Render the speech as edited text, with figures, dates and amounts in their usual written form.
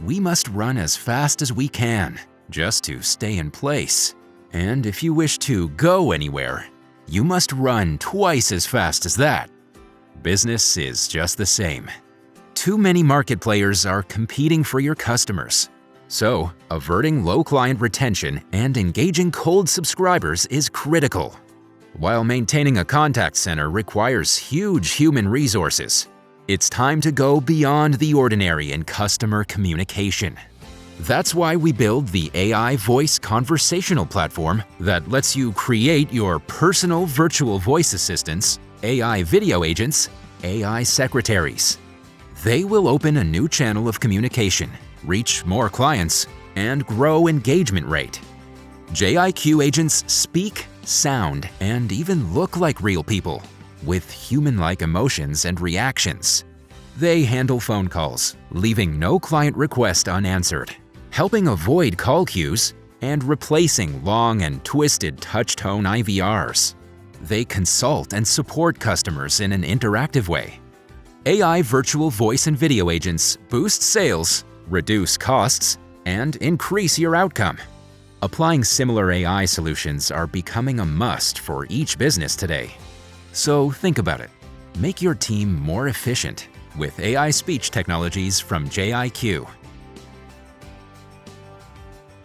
we must run as fast as we can, just to stay in place. And if you wish to go anywhere, you must run twice as fast as that. Business is just the same. Too many market players are competing for your customers. So, averting low client retention and engaging cold subscribers is critical. While maintaining a contact center requires huge human resources, it's time to go beyond the ordinary in customer communication. That's why we build the AI voice conversational platform that lets you create your personal virtual voice assistants, AI video agents, AI secretaries. They will open a new channel of communication, reach more clients, and grow engagement rate. JIQ agents speak, sound, and even look like real people, with human-like emotions and reactions. They handle phone calls, leaving no client request unanswered, helping avoid call queues, and replacing long and twisted touch-tone IVRs. They consult and support customers in an interactive way. AI virtual voice and video agents boost sales, reduce costs, and increase your outcome. Applying similar AI solutions are becoming a must for each business today. So think about it. Make your team more efficient with AI speech technologies from JIQ.